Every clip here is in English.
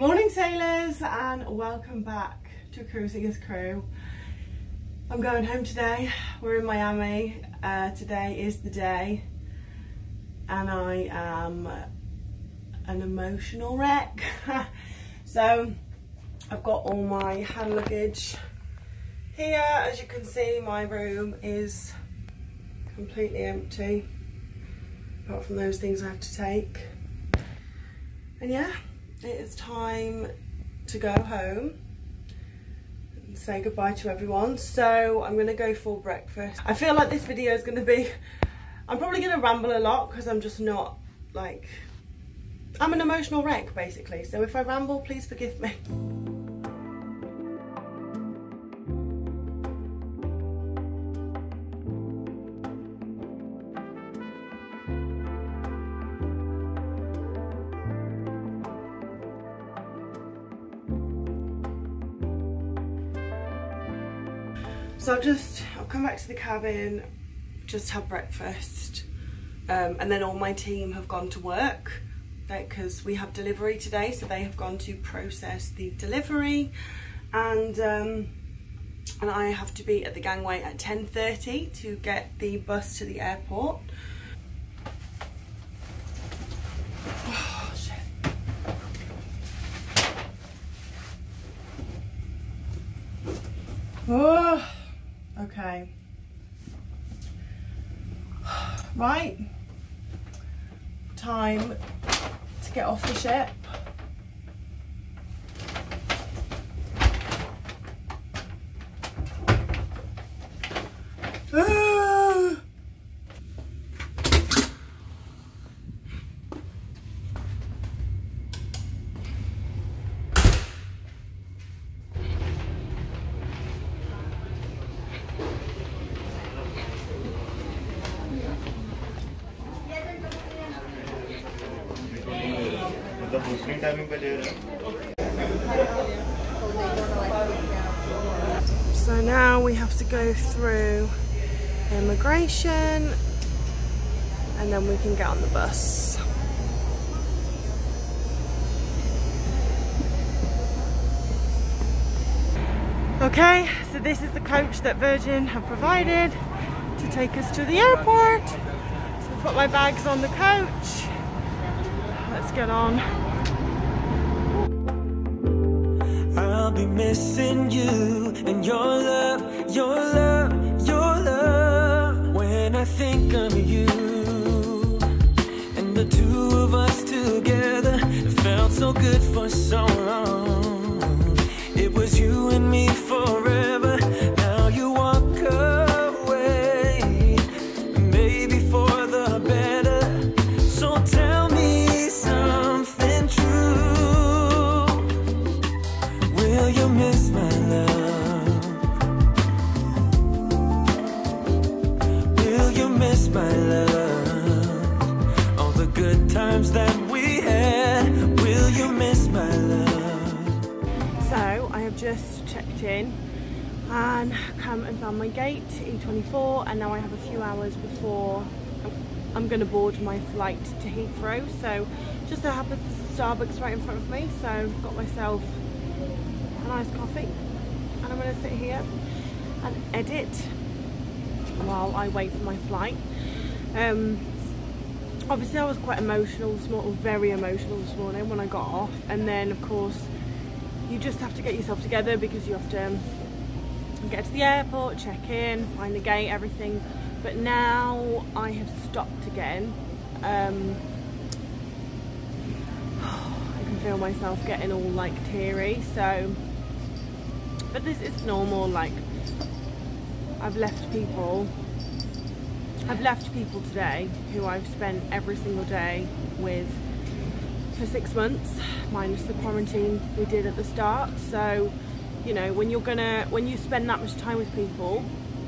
Morning sailors, and welcome back to Cruising as Crew. I'm going home today. We're in Miami. Today is the day and I am an emotional wreck. So I've got all my hand luggage here. As you can see, my room is completely empty apart from those things I have to take. And yeah, it is time to go home and say goodbye to everyone. So I'm gonna go for breakfast. I feel like this video is gonna be, I'm probably gonna ramble a lot because I'm just not like, I'm an emotional wreck basically. So if I ramble, please forgive me. So I've come back to the cabin, just had breakfast, and then all my team have gone to work because we have delivery today, so they have gone to process the delivery, and I have to be at the gangway at 10:30 to get the bus to the airport. Oh, shit. Oh. Okay, right, time to get off the ship. So now we have to go through immigration and then we can get on the bus. Okay, so this is the coach that Virgin have provided to take us to the airport. So I've put my bags on the coach. Let's get on. I'll be missing you and your love, your love, your love. When I think of you and the two of us together, it felt so good for so long. It was you and me forever. Now you walk away, maybe for the better. So tell me something true. Will you miss my love? Will you miss my love? All the good times that we had. Will you miss my love? So I have just checked in and come and found my gate, E24, and now I have a few hours before I'm going to board my flight to Heathrow. So just so happens there's a Starbucks right in front of me, so I've got myself a nice coffee and I'm going to sit here and edit while I wait for my flight. Obviously I was quite emotional this morning, very emotional this morning when I got off, and then of course you just have to get yourself together because you have to get to the airport, check in, find the gate, everything. But now I have stopped again. I can feel myself getting all like teary, so, but this is normal. Like I've left people today who I've spent every single day with for 6 months, minus the quarantine we did at the start. So, you know, when you spend that much time with people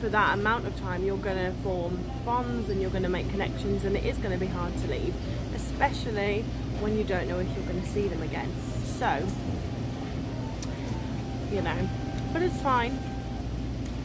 for that amount of time, you're gonna form bonds and you're gonna make connections, and it is gonna be hard to leave, especially when you don't know if you're gonna see them again. So, you know, but it's fine.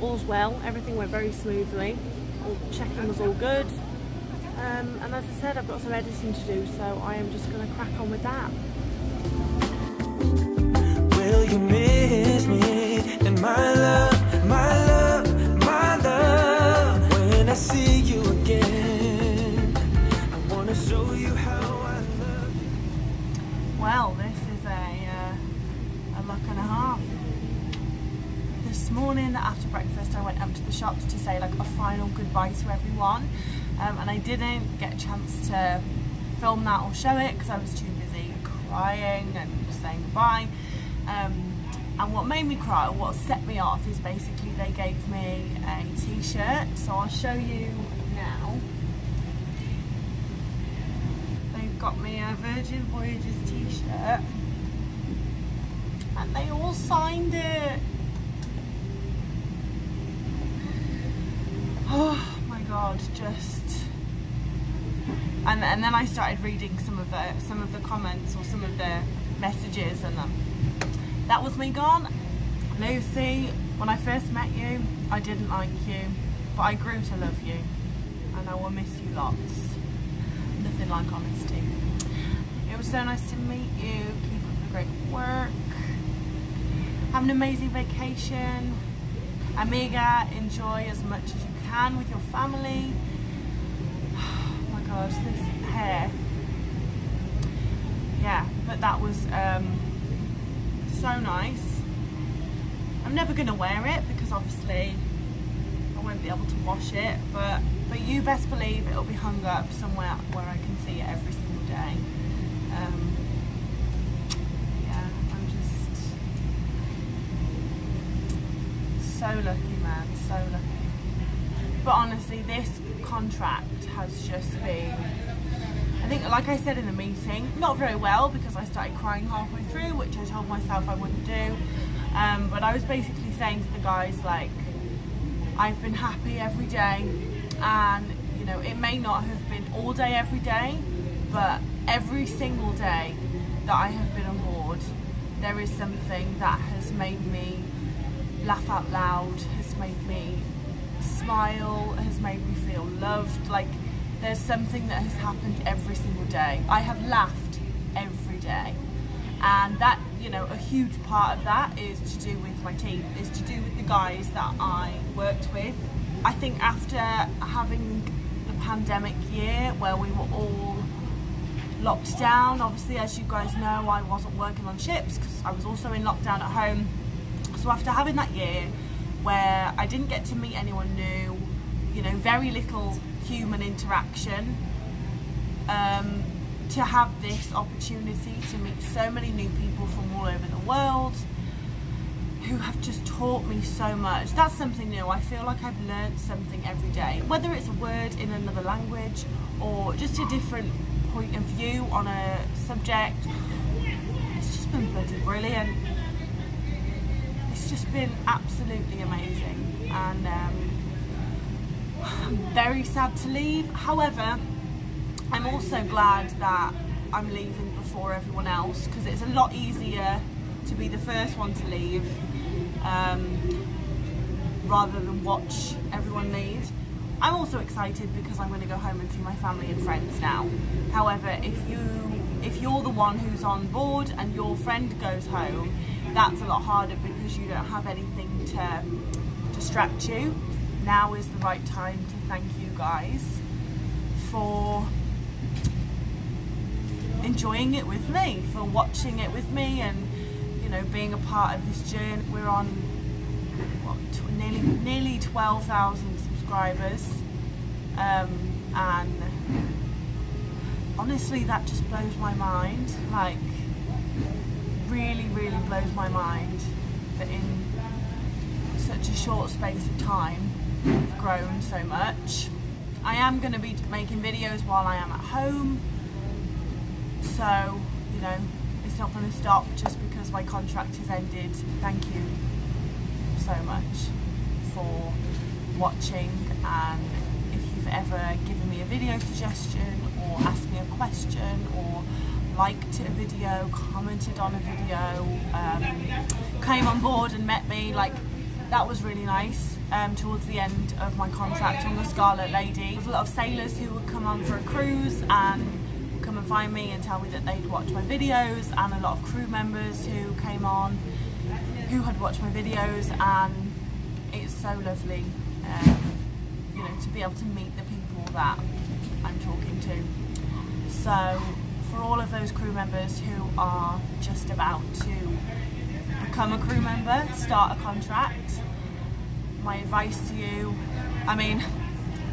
All's well, everything went very smoothly. Check-in was all good. And as I said, I've got some editing to do, so I am just going to crack on with that. morning after breakfast I went up to the shops to say like a final goodbye to everyone, and I didn't get a chance to film that or show it because I was too busy crying and saying goodbye. And what made me cry, or what set me off, is basically they gave me a t-shirt, so I'll show you now. They've got me a Virgin Voyages t-shirt and they all signed it. Oh my god, just... And then I started reading some of the comments or some of the messages, and that was me gone. Lucy, when I first met you, I didn't like you, but I grew to love you, and I will miss you lots. Nothing like honesty. It was so nice to meet you. Keep up the great work. Have an amazing vacation. Amiga, enjoy as much as you can with your family. Oh my god, this hair. Yeah, but that was so nice. I'm never going to wear it because obviously I won't be able to wash it, but you best believe it'll be hung up somewhere where I can see it every single day. Yeah, I'm just so lucky, man, so lucky. But honestly, this contract has just been, I think, like I said in the meeting, not very well because I started crying halfway through, which I told myself I wouldn't do. But I was basically saying to the guys, like, I've been happy every day, and you know, it may not have been all day every day, but every single day that I have been on board, there is something that has made me laugh out loud, has made me smile, has made me feel loved. Like, there's something that has happened every single day. I have laughed every day, and that, you know, a huge part of that is to do with my team, is to do with the guys that I worked with. I think after having the pandemic year where we were all locked down, obviously, as you guys know, I wasn't working on ships because I was also in lockdown at home. So after having that year where I didn't get to meet anyone new, you know, very little human interaction, to have this opportunity to meet so many new people from all over the world who have just taught me so much. That's something new. I feel like I've learned something every day, whether it's a word in another language or just a different point of view on a subject. It's just been bloody brilliant. It's just been absolutely amazing, and I'm very sad to leave. However, I'm also glad that I'm leaving before everyone else, because it's a lot easier to be the first one to leave rather than watch everyone leave. I'm also excited because I'm going to go home and see my family and friends now. However, if you're the one who's on board and your friend goes home, that's a lot harder because you don't have anything to distract you. Now is the right time to thank you guys for enjoying it with me, for watching it with me, and you know, being a part of this journey. We're on what, nearly 12,000 subscribers, and honestly that just blows my mind. Like, really blows my mind that in such a short space of time we've grown so much. I am going to be making videos while I am at home, so you know, it's not going to stop just because my contract has ended. Thank you so much for watching, and if you've ever given me a video suggestion or asked me a question or liked a video, commented on a video, came on board and met me, like, that was really nice. Towards the end of my contract on the Scarlet Lady, there was a lot of sailors who would come on for a cruise and come and find me and tell me that they'd watch my videos, and a lot of crew members who came on who had watched my videos, and it's so lovely, you know, to be able to meet the people that I'm talking to. So for all of those crew members who are just about to become a crew member, start a contract, my advice to you, I mean,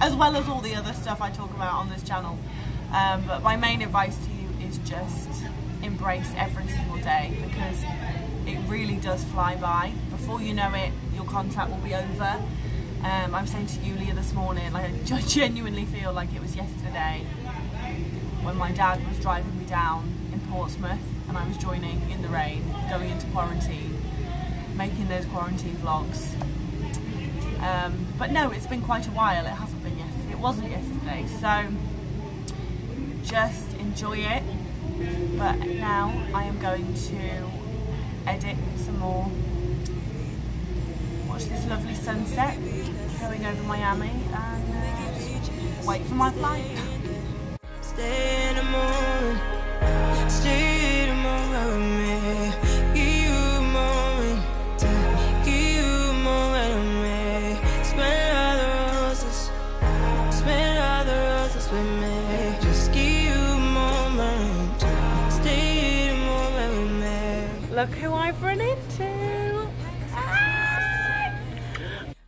as well as all the other stuff I talk about on this channel, but my main advice to you is just embrace every single day, because it really does fly by. Before you know it, your contract will be over. I was saying to Yulia this morning, like, I genuinely feel like it was yesterday when my dad was driving me down in Portsmouth and I was joining in the rain, going into quarantine, making those quarantine vlogs. But no, it's been quite a while. It hasn't been yesterday. It wasn't yesterday. So just enjoy it. But now I am going to edit some more. Watch this lovely sunset going over Miami and wait for my flight. Stay in the morning, stay tomorrow with me. Give you a moment, give you a moment with me. Spend all the roses, spend all the roses with me. Just give you a moment, stay in the moment with me. Look who I've run into.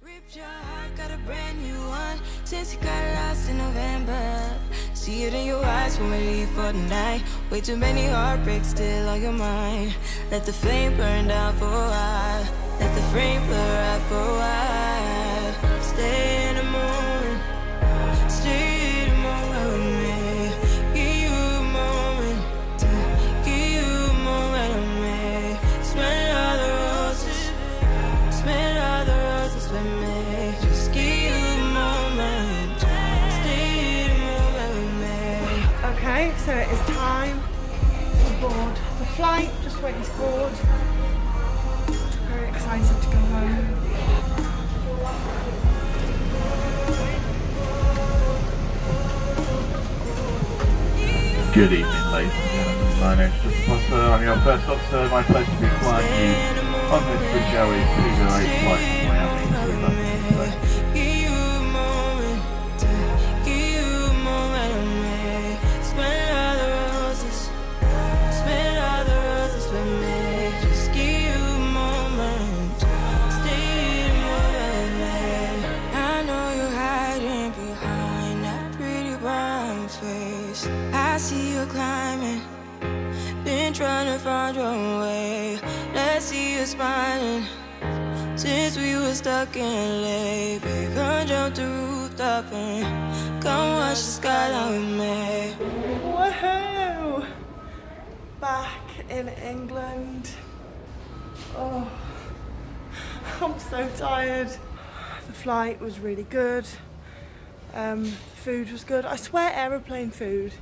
Ripped your heart, got a brand new one since you got lost in November. See it in your eyes when we leave for the night. Way too many heartbreaks still on your mind. Let the flame burn down for a while. Let the flame blur out for a while. Stay in the morning, stay in the moment with me. Give you a moment, give you a moment with me. Spend all the roses, spend all the roses with me. Just give you a moment, stay in the moment with me. Okay, so it is time to board the flight. Just waiting to board. Very excited to go home. Good evening, ladies and gentlemen. My name's Just Potter. I'm your first officer. My pleasure to be flying you on this British Airways 208 flight from Miami to London today. Give you a moment, give you a moment with me. Spend all the roses, spend all the roses with me. Just give you a moment, stay in the moment with me. I know you're hiding behind that pretty brown face. I see you climbing, been trying to find your way. Let's see you smiling. Since we were stuck in LA, we can jump the rooftop and come watch the skyline with me. Woohoo! Back in England. Oh, I'm so tired. The flight was really good. The food was good. I swear aeroplane food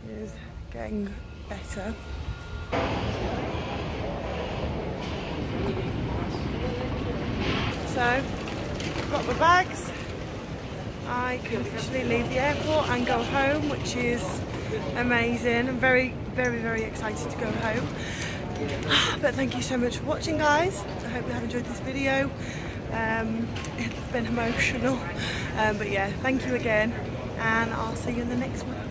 is getting better. So, got my bags. I can officially leave the airport and go home, which is amazing. I'm very, very, very excited to go home. But thank you so much for watching, guys. I hope you have enjoyed this video. It's been emotional. But yeah, thank you again, and I'll see you in the next one.